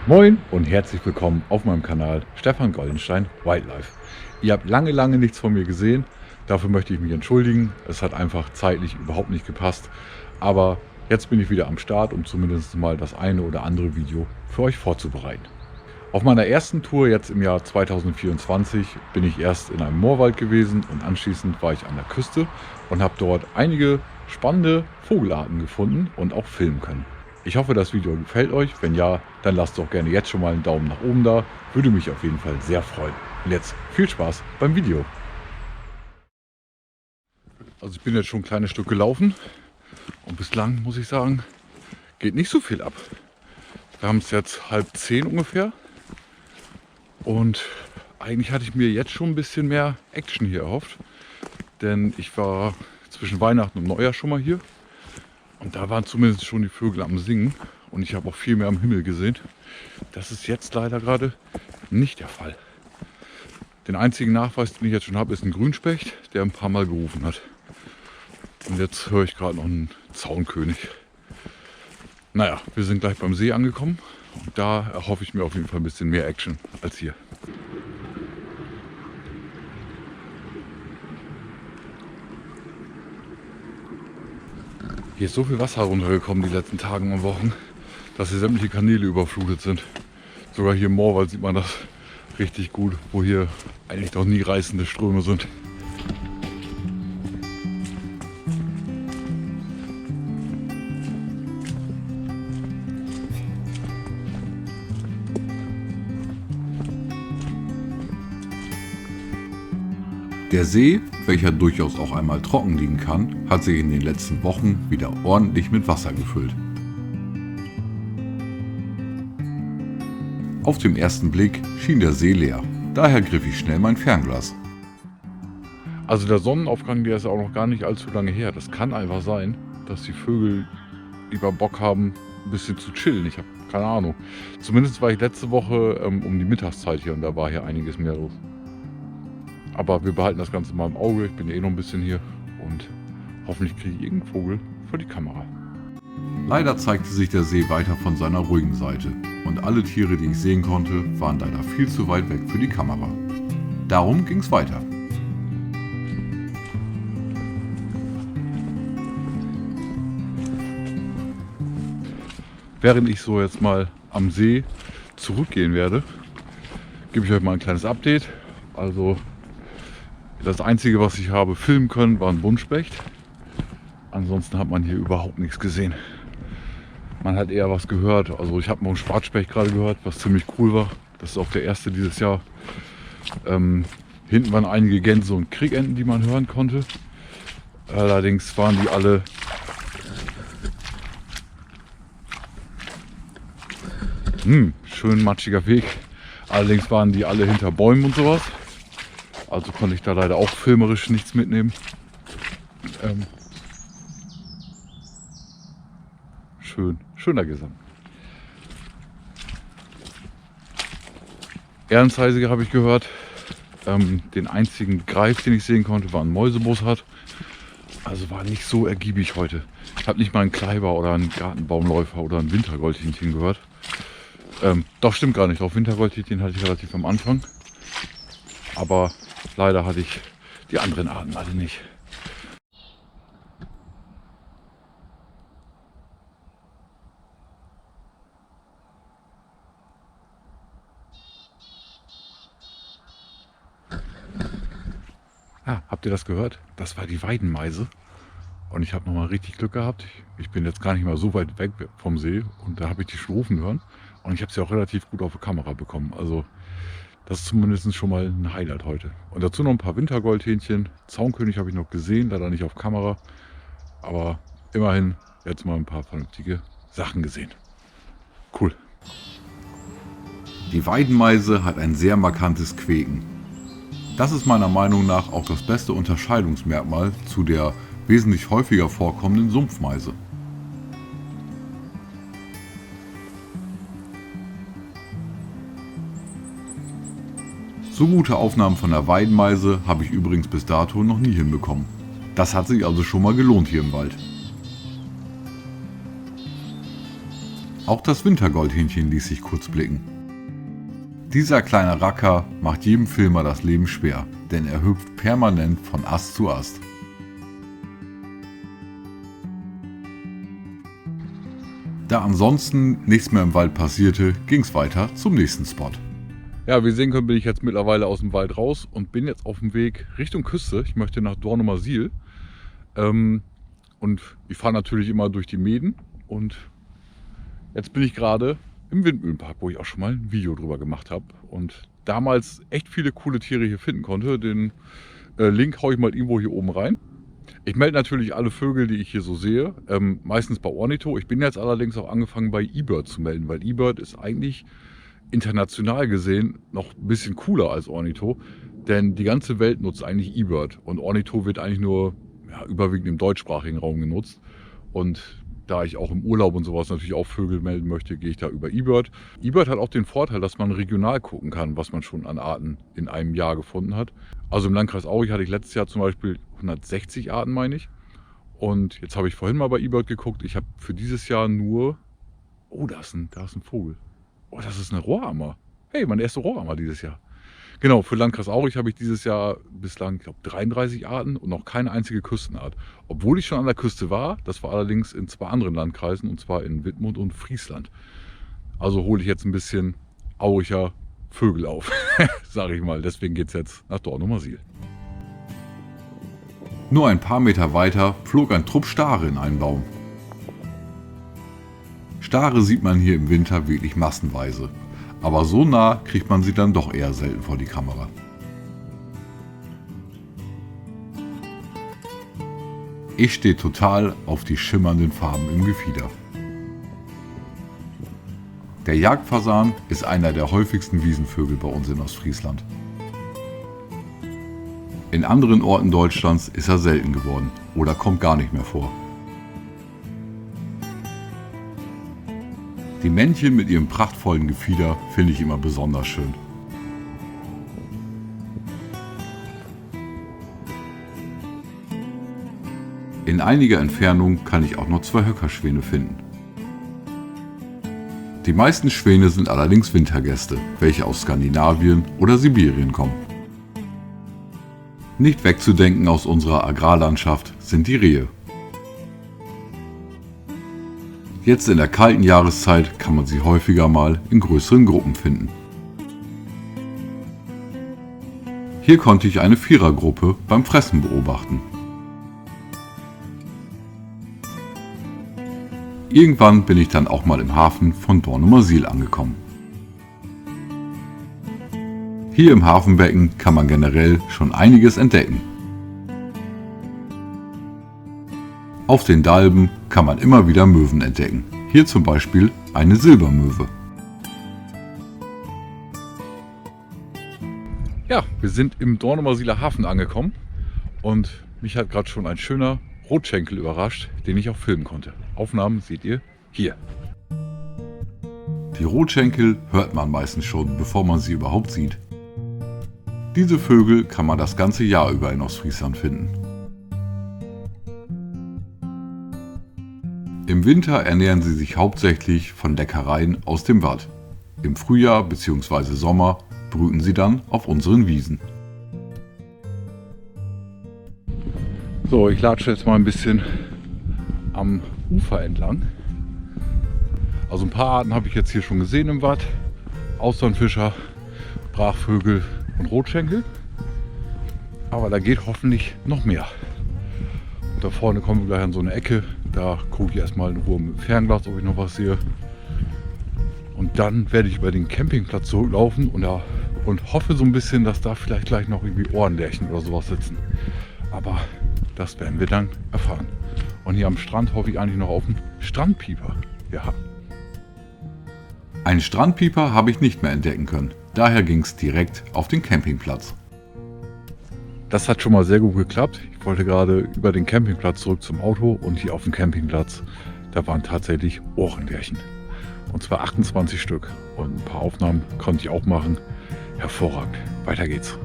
Moin und herzlich willkommen auf meinem Kanal Stefan Goldenstein Wildlife. Ihr habt lange nichts von mir gesehen, dafür möchte ich mich entschuldigen. Es hat einfach zeitlich überhaupt nicht gepasst, aber jetzt bin ich wieder am Start, um zumindest mal das eine oder andere Video für euch vorzubereiten. Auf meiner ersten Tour jetzt im Jahr 2024 bin ich erst in einem Moorwald gewesen und anschließend war ich an der Küste und habe dort einige spannende Vogelarten gefunden und auch filmen können. Ich hoffe, das Video gefällt euch. Wenn ja, dann lasst doch gerne jetzt schon mal einen Daumen nach oben da. Würde mich auf jeden Fall sehr freuen. Und jetzt viel Spaß beim Video. Also ich bin jetzt schon ein kleines Stück gelaufen und bislang muss ich sagen, geht nicht so viel ab. Wir haben es jetzt 9:30 ungefähr und eigentlich hatte ich mir jetzt schon ein bisschen mehr Action hier erhofft, denn ich war zwischen Weihnachten und Neujahr schon mal hier. Und da waren zumindest schon die Vögel am Singen und ich habe auch viel mehr am Himmel gesehen. Das ist jetzt leider gerade nicht der Fall. Den einzigen Nachweis, den ich jetzt schon habe, ist ein Grünspecht, der ein paar Mal gerufen hat. Und jetzt höre ich gerade noch einen Zaunkönig. Naja, wir sind gleich beim See angekommen und da erhoffe ich mir auf jeden Fall ein bisschen mehr Action als hier. Hier ist so viel Wasser runtergekommen die letzten Tage und Wochen, dass hier sämtliche Kanäle überflutet sind. Sogar hier im Moorwald sieht man das richtig gut, wo hier eigentlich noch nie reißende Ströme sind. Der See, welcher durchaus auch einmal trocken liegen kann, hat sich in den letzten Wochen wieder ordentlich mit Wasser gefüllt. Auf den ersten Blick schien der See leer, daher griff ich schnell mein Fernglas. Also der Sonnenaufgang, der ist auch noch gar nicht allzu lange her. Das kann einfach sein, dass die Vögel lieber Bock haben, ein bisschen zu chillen. Ich habe keine Ahnung. Zumindest war ich letzte Woche um die Mittagszeit hier und da war hier einiges mehr los. Aber wir behalten das Ganze mal im Auge. Ich bin eh noch ein bisschen hier und hoffentlich kriege ich irgendeinen Vogel für die Kamera. Leider zeigte sich der See weiter von seiner ruhigen Seite und alle Tiere, die ich sehen konnte, waren leider viel zu weit weg für die Kamera. Darum ging's weiter. Während ich so jetzt mal am See zurückgehen werde, gebe ich euch mal ein kleines Update. Also das Einzige, was ich habe filmen können, war ein Buntspecht. Ansonsten hat man hier überhaupt nichts gesehen. Man hat eher was gehört. Also ich habe mal einen Schwarzspecht gerade gehört, was ziemlich cool war. Das ist auch der erste dieses Jahr. Hinten waren einige Gänse und Kriegenten, die man hören konnte. Allerdings waren die alle schön matschiger Weg. Allerdings waren die alle hinter Bäumen und sowas. Also konnte ich da leider auch filmerisch nichts mitnehmen. Schöner Gesang. Ehrenzeisige habe ich gehört. Den einzigen Greif, den ich sehen konnte, war ein Mäusebussard. Also war nicht so ergiebig heute. Ich habe nicht mal einen Kleiber oder einen Gartenbaumläufer oder ein Wintergoldhähnchen gehört. Doch, stimmt gar nicht. Auf Wintergoldhähnchen hatte ich relativ am Anfang. Aber leider hatte ich die anderen Arten alle nicht. Habt ihr das gehört? Das war die Weidenmeise. Und ich habe nochmal richtig Glück gehabt. Ich bin jetzt gar nicht mal so weit weg vom See und da habe ich die schon rufen hören. Und ich habe sie auch relativ gut auf die Kamera bekommen. Also das ist zumindest schon mal ein Highlight heute. Und dazu noch ein paar Wintergoldhähnchen. Zaunkönig habe ich noch gesehen, leider nicht auf Kamera. Aber immerhin jetzt mal ein paar vernünftige Sachen gesehen. Cool. Die Weidenmeise hat ein sehr markantes Quäken. Das ist meiner Meinung nach auch das beste Unterscheidungsmerkmal zu der wesentlich häufiger vorkommenden Sumpfmeise. So gute Aufnahmen von der Weidenmeise habe ich übrigens bis dato noch nie hinbekommen. Das hat sich also schon mal gelohnt hier im Wald. Auch das Wintergoldhähnchen ließ sich kurz blicken. Dieser kleine Racker macht jedem Filmer das Leben schwer, denn er hüpft permanent von Ast zu Ast. Da ansonsten nichts mehr im Wald passierte, ging es weiter zum nächsten Spot. Ja, wie sehen können, bin ich jetzt mittlerweile aus dem Wald raus und bin jetzt auf dem Weg Richtung Küste. Ich möchte nach Dornumersiel. Und ich fahre natürlich immer durch die Meeden. Und jetzt bin ich gerade im Windmühlenpark, wo ich auch schon mal ein Video drüber gemacht habe. Und damals echt viele coole Tiere hier finden konnte. Den Link haue ich mal irgendwo hier oben rein. Ich melde natürlich alle Vögel, die ich hier so sehe. Meistens bei Ornitho. Ich bin jetzt allerdings auch angefangen bei eBird zu melden, weil eBird ist eigentlich international gesehen noch ein bisschen cooler als Ornitho, denn die ganze Welt nutzt eigentlich eBird und Ornitho wird eigentlich nur überwiegend im deutschsprachigen Raum genutzt. Und da ich auch im Urlaub und sowas natürlich auch Vögel melden möchte, gehe ich da über eBird. eBird hat auch den Vorteil, dass man regional gucken kann, was man schon an Arten in einem Jahr gefunden hat. Also im Landkreis Aurich hatte ich letztes Jahr zum Beispiel 160 Arten, meine ich. Und jetzt habe ich vorhin mal bei eBird geguckt. Ich habe für dieses Jahr nur... Oh, da ist ein Vogel. Oh, das ist eine Rohrammer. Hey, meine erste Rohrammer dieses Jahr. Genau, für Landkreis Aurich habe ich dieses Jahr bislang, ich glaube, 33 Arten und noch keine einzige Küstenart. Obwohl ich schon an der Küste war, das war allerdings in 2 anderen Landkreisen, und zwar in Wittmund und Friesland. Also hole ich jetzt ein bisschen Auricher Vögel auf, sage ich mal. Deswegen geht es jetzt nach Dornumersiel. Nur ein paar Meter weiter flog ein Trupp Stare in einen Baum. Stare sieht man hier im Winter wirklich massenweise, aber so nah kriegt man sie dann doch eher selten vor die Kamera. Ich stehe total auf die schimmernden Farben im Gefieder. Der Jagdfasan ist einer der häufigsten Wiesenvögel bei uns in Ostfriesland. In anderen Orten Deutschlands ist er selten geworden oder kommt gar nicht mehr vor. Die Männchen mit ihrem prachtvollen Gefieder finde ich immer besonders schön. In einiger Entfernung kann ich auch noch 2 Höckerschwäne finden. Die meisten Schwäne sind allerdings Wintergäste, welche aus Skandinavien oder Sibirien kommen. Nicht wegzudenken aus unserer Agrarlandschaft sind die Rehe. Jetzt in der kalten Jahreszeit kann man sie häufiger mal in größeren Gruppen finden. Hier konnte ich eine Vierergruppe beim Fressen beobachten. Irgendwann bin ich dann auch mal im Hafen von Dornumersiel angekommen. Hier im Hafenbecken kann man generell schon einiges entdecken. Auf den Dalben kann man immer wieder Möwen entdecken. Hier zum Beispiel eine Silbermöwe. Ja, wir sind im Dornumersieler Hafen angekommen und mich hat gerade schon ein schöner Rotschenkel überrascht, den ich auch filmen konnte. Aufnahmen seht ihr hier. Die Rotschenkel hört man meistens schon, bevor man sie überhaupt sieht. Diese Vögel kann man das ganze Jahr über in Ostfriesland finden. Im Winter ernähren sie sich hauptsächlich von Leckereien aus dem Watt. Im Frühjahr bzw. Sommer brüten sie dann auf unseren Wiesen. So, ich latsche jetzt mal ein bisschen am Ufer entlang. Also ein paar Arten habe ich jetzt hier schon gesehen im Watt. Austernfischer, Brachvögel und Rotschenkel. Aber da geht hoffentlich noch mehr. Und da vorne kommen wir gleich an so eine Ecke. Da gucke ich erstmal in Ruhe mit dem Fernglas, ob ich noch was sehe. Und dann werde ich über den Campingplatz zurücklaufen und hoffe so ein bisschen, dass da vielleicht gleich noch irgendwie Ohrenlärchen oder sowas sitzen. Aber das werden wir dann erfahren. Und hier am Strand hoffe ich eigentlich noch auf einen Strandpieper. Ja. Einen Strandpieper habe ich nicht mehr entdecken können. Daher ging es direkt auf den Campingplatz. Das hat schon mal sehr gut geklappt. Ich wollte gerade über den Campingplatz zurück zum Auto und hier auf dem Campingplatz, da waren tatsächlich Ohrenlärchen. Und zwar 28 Stück. Und ein paar Aufnahmen konnte ich auch machen. Hervorragend. Weiter geht's.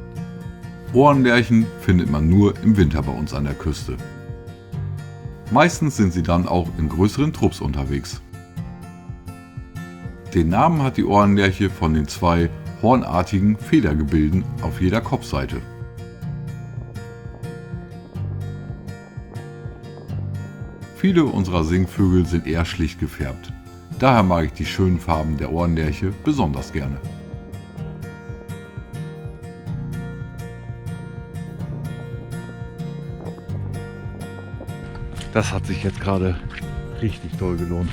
Ohrenlärchen findet man nur im Winter bei uns an der Küste. Meistens sind sie dann auch in größeren Trupps unterwegs. Den Namen hat die Ohrenlerche von den 2 hornartigen Federgebilden auf jeder Kopfseite. Viele unserer Singvögel sind eher schlicht gefärbt. Daher mag ich die schönen Farben der Ohrenlerche besonders gerne. Das hat sich jetzt gerade richtig doll gelohnt.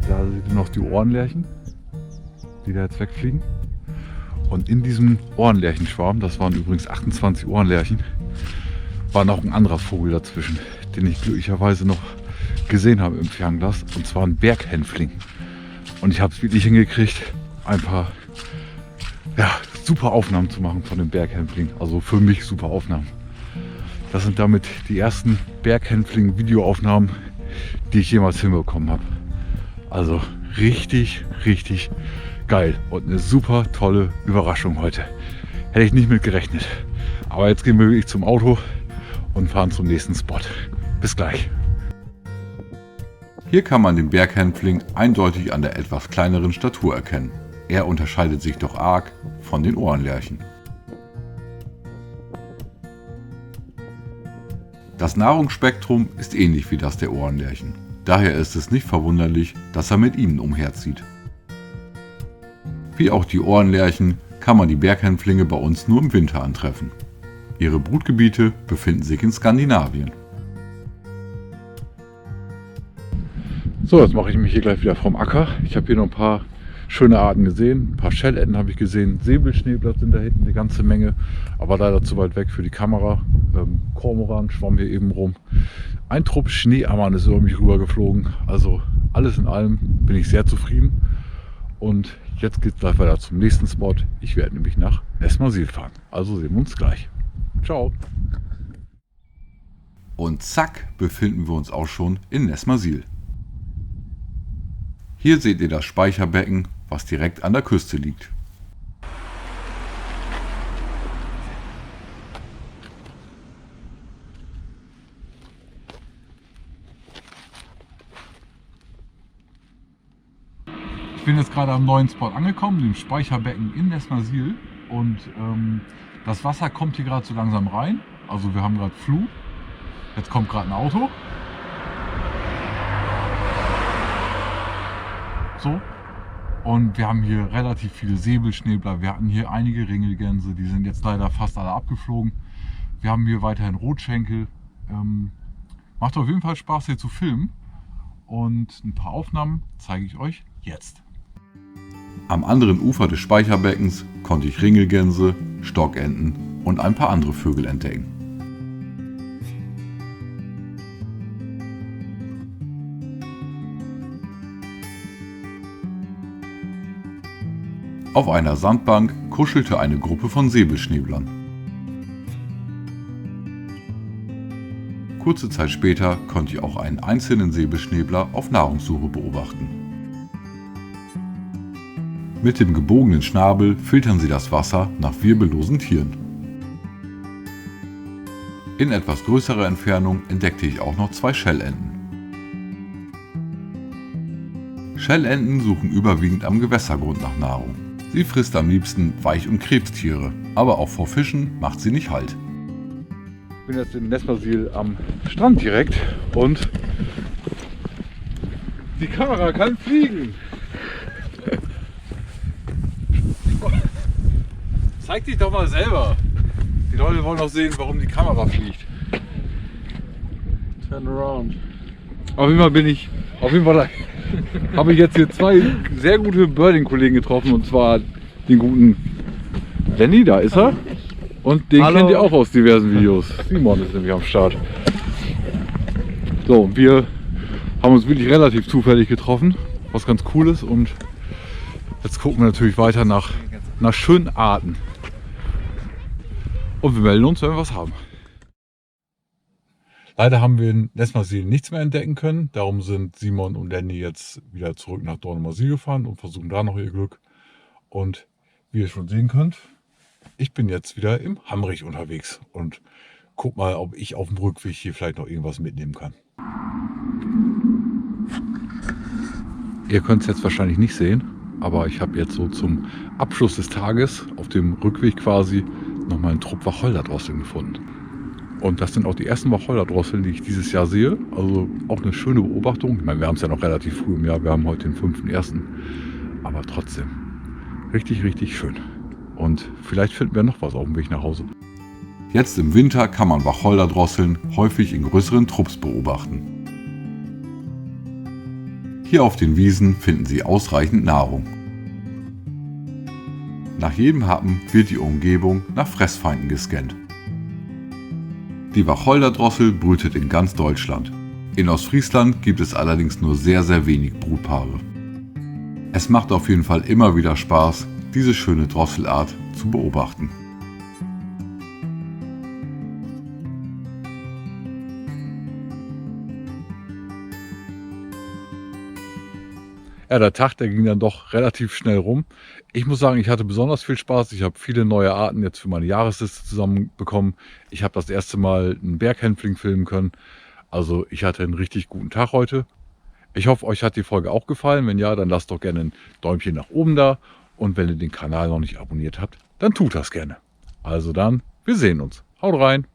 Da seht ihr noch die Ohrenlerchen, die da jetzt wegfliegen. Und in diesem Ohrenlerchenschwarm, das waren übrigens 28 Ohrenlerchen, war noch ein anderer Vogel dazwischen, den ich glücklicherweise noch gesehen habe im Fernglas. Und zwar ein Berghänfling. Und ich habe es wirklich hingekriegt, ein paar super Aufnahmen zu machen von dem Berghänfling. Also für mich super Aufnahmen. Das sind damit die ersten Berghänfling-Videoaufnahmen, die ich jemals hinbekommen habe. Also richtig, richtig geil und eine super tolle Überraschung heute. Hätte ich nicht mit gerechnet. Aber jetzt gehen wir wirklich zum Auto und fahren zum nächsten Spot. Bis gleich. Hier kann man den Berghänfling eindeutig an der etwas kleineren Statur erkennen. Er unterscheidet sich doch arg von den Ohrenlerchen. Das Nahrungsspektrum ist ähnlich wie das der Ohrenlerchen. Daher ist es nicht verwunderlich, dass er mit ihnen umherzieht. Wie auch die Ohrenlerchen kann man die Berghänflinge bei uns nur im Winter antreffen. Ihre Brutgebiete befinden sich in Skandinavien. So, jetzt mache ich mich hier gleich wieder vom Acker. Ich habe hier noch ein paar schöne Arten gesehen. Ein paar Schellenten habe ich gesehen. Säbelschneeblatt sind da hinten eine ganze Menge. Aber leider zu weit weg für die Kamera. Kormoran schwamm hier eben rum. Ein Trupp Schneeammern ist über mich rüber geflogen. Also alles in allem bin ich sehr zufrieden. Und jetzt geht es gleich weiter zum nächsten Spot. Ich werde nämlich nach Nesmasil fahren. Also sehen wir uns gleich. Ciao. Und zack, befinden wir uns auch schon in Nesmasil. Hier seht ihr das Speicherbecken, was direkt an der Küste liegt. Ich bin jetzt gerade am neuen Spot angekommen, dem Speicherbecken in Nesmasil. Und das Wasser kommt hier gerade so langsam rein. Also wir haben gerade Flut. Jetzt kommt gerade ein Auto. So. Und wir haben hier relativ viele Säbelschnäbler. Wir hatten hier einige Ringelgänse, die sind jetzt leider fast alle abgeflogen. Wir haben hier weiterhin Rotschenkel. Macht auf jeden Fall Spaß hier zu filmen. Und ein paar Aufnahmen zeige ich euch jetzt. Am anderen Ufer des Speicherbeckens konnte ich Ringelgänse, Stockenten und ein paar andere Vögel entdecken. Auf einer Sandbank kuschelte eine Gruppe von Säbelschnäblern. Kurze Zeit später konnte ich auch einen einzelnen Säbelschnäbler auf Nahrungssuche beobachten. Mit dem gebogenen Schnabel filtern sie das Wasser nach wirbellosen Tieren. In etwas größerer Entfernung entdeckte ich auch noch 2 Schellenten. Schellenten suchen überwiegend am Gewässergrund nach Nahrung. Sie frisst am liebsten Weich- und Krebstiere, aber auch vor Fischen macht sie nicht Halt. Ich bin jetzt in Nesmasil am Strand direkt und die Kamera kann fliegen. Zeig dich doch mal selber. Die Leute wollen auch sehen, warum die Kamera fliegt. Turn around. Auf jeden Fall habe ich jetzt hier 2 sehr gute Birding-Kollegen getroffen, und zwar den guten Danny, da ist er. Und den Hallo. kennt ihr auch aus diversen Videos. Simon ist nämlich am Start. So, wir haben uns wirklich relativ zufällig getroffen, was ganz cool ist. Und jetzt gucken wir natürlich weiter nach schönen Arten. Und wir melden uns, wenn wir was haben. Leider haben wir in Nesmasil nichts mehr entdecken können. Darum sind Simon und Danny jetzt wieder zurück nach Dornumersiel gefahren und versuchen da noch ihr Glück. Und wie ihr schon sehen könnt, ich bin jetzt wieder im Hamrich unterwegs und guck mal, ob ich auf dem Rückweg hier vielleicht noch irgendwas mitnehmen kann. Ihr könnt es jetzt wahrscheinlich nicht sehen, aber ich habe jetzt so zum Abschluss des Tages auf dem Rückweg quasi nochmal einen Trupp Wacholderdrosseln gefunden. Und das sind auch die ersten Wacholderdrosseln, die ich dieses Jahr sehe. Also auch eine schöne Beobachtung. Ich meine, wir haben es ja noch relativ früh im Jahr, wir haben heute den 5.1. Aber trotzdem, richtig, richtig schön. Und vielleicht finden wir noch was auf dem Weg nach Hause. Jetzt im Winter kann man Wacholderdrosseln häufig in größeren Trupps beobachten. Hier auf den Wiesen finden sie ausreichend Nahrung. Nach jedem Happen wird die Umgebung nach Fressfeinden gescannt. Die Wacholderdrossel brütet in ganz Deutschland. In Ostfriesland gibt es allerdings nur sehr, sehr wenig Brutpaare. Es macht auf jeden Fall immer wieder Spaß, diese schöne Drosselart zu beobachten. Ja, der Tag, der ging dann doch relativ schnell rum. Ich muss sagen, ich hatte besonders viel Spaß. Ich habe viele neue Arten jetzt für meine Jahresliste zusammenbekommen. Ich habe das erste Mal einen Berghänfling filmen können. Also ich hatte einen richtig guten Tag heute. Ich hoffe, euch hat die Folge auch gefallen. Wenn ja, dann lasst doch gerne ein Däumchen nach oben da. Und wenn ihr den Kanal noch nicht abonniert habt, dann tut das gerne. Also dann, wir sehen uns. Haut rein!